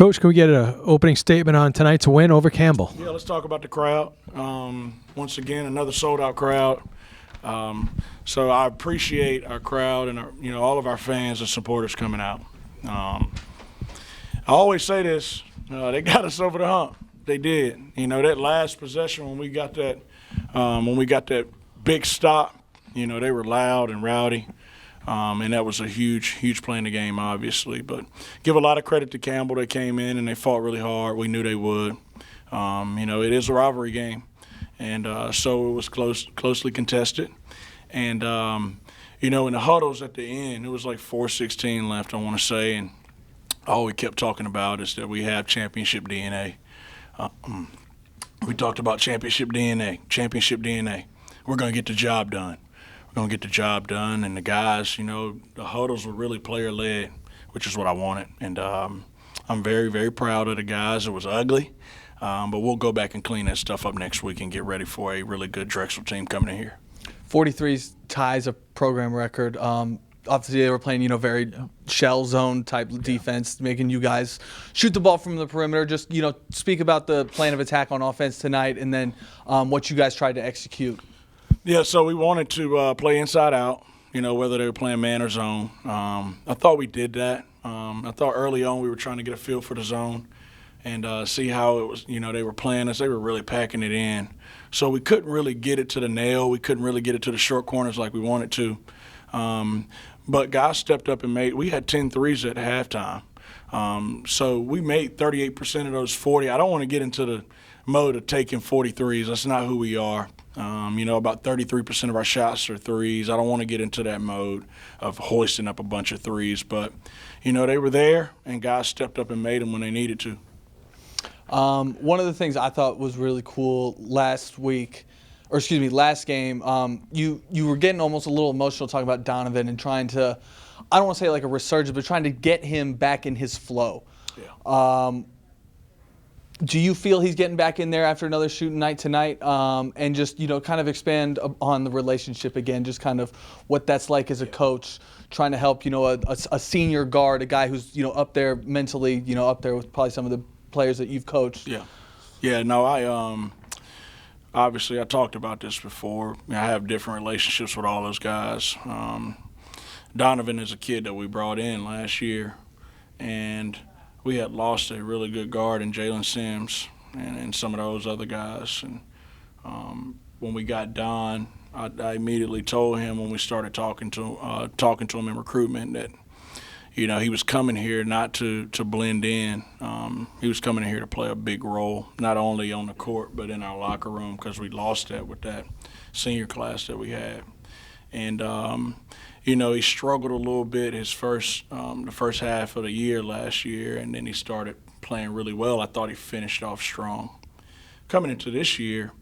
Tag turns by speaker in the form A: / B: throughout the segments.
A: Coach, can we get an opening statement on tonight's win over Campbell?
B: Yeah, let's talk about the crowd. Once again, another sold-out crowd. So I appreciate our crowd and all of our fans and supporters coming out. I always say this: they got us over the hump. They did. That last possession when we got that big stop. They were loud and rowdy. And that was a huge play in the game, obviously. But give a lot of credit to Campbell. They came in and they fought really hard. We knew they would. It is a rivalry game. And so it was closely contested. And, in the huddles at the end, it was like 4:16 left, I want to say. And all we kept talking about is that we have championship DNA. We talked about championship DNA. We're going to get the job done. We're going to get the job done. And the guys, the huddles were really player-led, which is what I wanted. And I'm very, very proud of the guys. It was ugly, but we'll go back and clean that stuff up next week and get ready for a really good Drexel team coming in here.
C: 43 ties a program record. Obviously, they were playing, very shell zone type defense, making you guys shoot the ball from the perimeter. Just, speak about the plan of attack on offense tonight and then what you guys tried to execute.
B: Yeah, so we wanted to play inside out, whether they were playing man or zone. I thought we did that. I thought early on we were trying to get a feel for the zone and see how it was, they were playing us. They were really packing it in. So we couldn't really get it to the nail. We couldn't really get it to the short corners like we wanted to. But guys stepped up and we had 10 threes at halftime. So we made 38% of those 40. I don't want to get into the mode of taking 43s. That's not who we are. About 33% of our shots are threes. I don't want to get into that mode of hoisting up a bunch of threes. But, they were there, and guys stepped up and made them when they needed to.
C: One of the things I thought was really cool last game, you were getting almost a little emotional talking about Donovan and trying to, I don't want to say like a resurgence, but trying to get him back in his flow. Yeah. Do you feel he's getting back in there after another shooting night tonight? And just, kind of expand on the relationship again, just kind of what that's like as a coach, trying to help, a senior guard, a guy who's, up there mentally, up there with probably some of the players that you've coached.
B: Yeah. Yeah, no, obviously I talked about this before. I have different relationships with all those guys. Donovan is a kid that we brought in last year, and we had lost a really good guard in Jalen Sims and some of those other guys. And when we got Don, I immediately told him when we started talking to him in recruitment that, he was coming here not to blend in. He was coming in here to play a big role, not only on the court but in our locker room, because we lost that with that senior class that we had. And he struggled a little bit the first half of the year last year, and then he started playing really well. I thought he finished off strong. Coming into this year,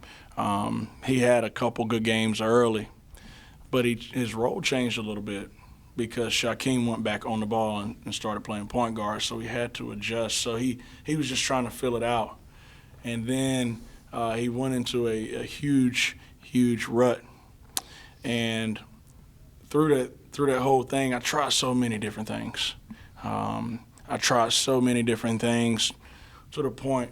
B: he had a couple good games early, but his role changed a little bit because Shaquem went back on the ball and started playing point guard, so he had to adjust. So he was just trying to fill it out. And then he went into a huge rut. And through that whole thing, I tried so many different things. To the point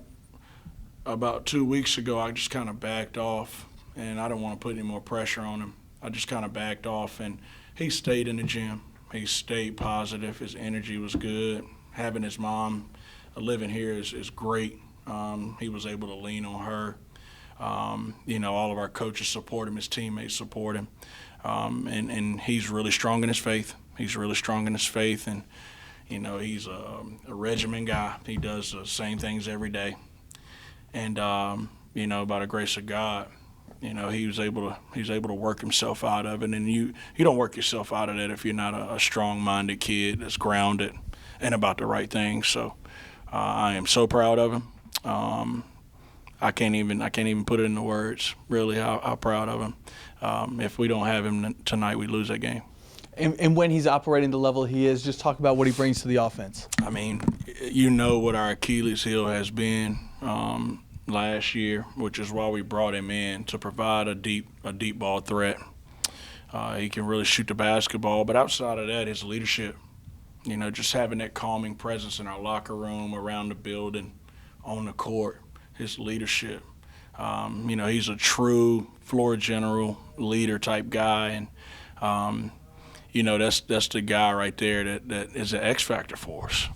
B: about 2 weeks ago, I just kind of backed off, and I didn't want to put any more pressure on him. I just kind of backed off, and he stayed in the gym. He stayed positive. His energy was good. Having his mom living here is great. He was able to lean on her. All of our coaches support him. His teammates support him. And he's really strong in his faith. And, he's a regimen guy. He does the same things every day. And, by the grace of God, he was able to work himself out of it. And you don't work yourself out of that if you're not a strong-minded kid that's grounded and about the right things. So I am so proud of him. I can't even put it into words, really, how proud of him. If we don't have him tonight, we lose that game.
C: And when he's operating the level he is, just talk about what he brings to the offense.
B: I mean, what our Achilles heel has been last year, which is why we brought him in, to provide a deep ball threat. He can really shoot the basketball, but outside of that, his leadership. just having that calming presence in our locker room, around the building, on the court, his leadership. He's a true floor general leader type guy, and that's the guy right there that is an X factor for us.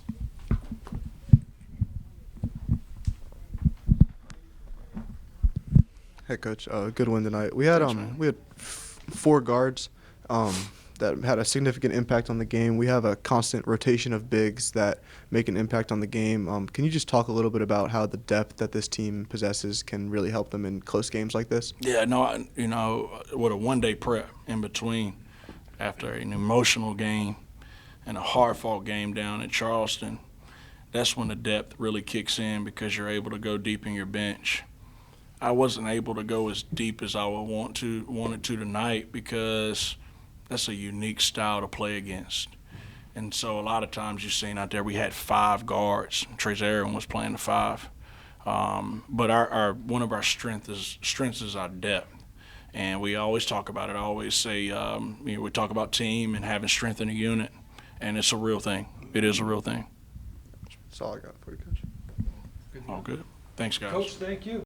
D: Hey, Coach. Good win tonight. We had four guards that had a significant impact on the game. We have a constant rotation of bigs that make an impact on the game. Can you just talk a little bit about how the depth that this team possesses can really help them in close games like this?
B: Yeah, no, with a one-day prep in between after an emotional game and a hard-fought game down in Charleston, that's when the depth really kicks in because you're able to go deep in your bench. I wasn't able to go as deep as I would wanted to tonight because that's a unique style to play against. And so a lot of times you've seen out there we had 5 guards. Trace Aaron was playing the 5. But our one of our strengths is our depth. And we always talk about it. I always say we talk about team and having strength in a unit, and it's a real thing. It is a real thing.
D: That's all I got for you, Coach.
B: All good. Thanks, guys.
A: Coach, thank you.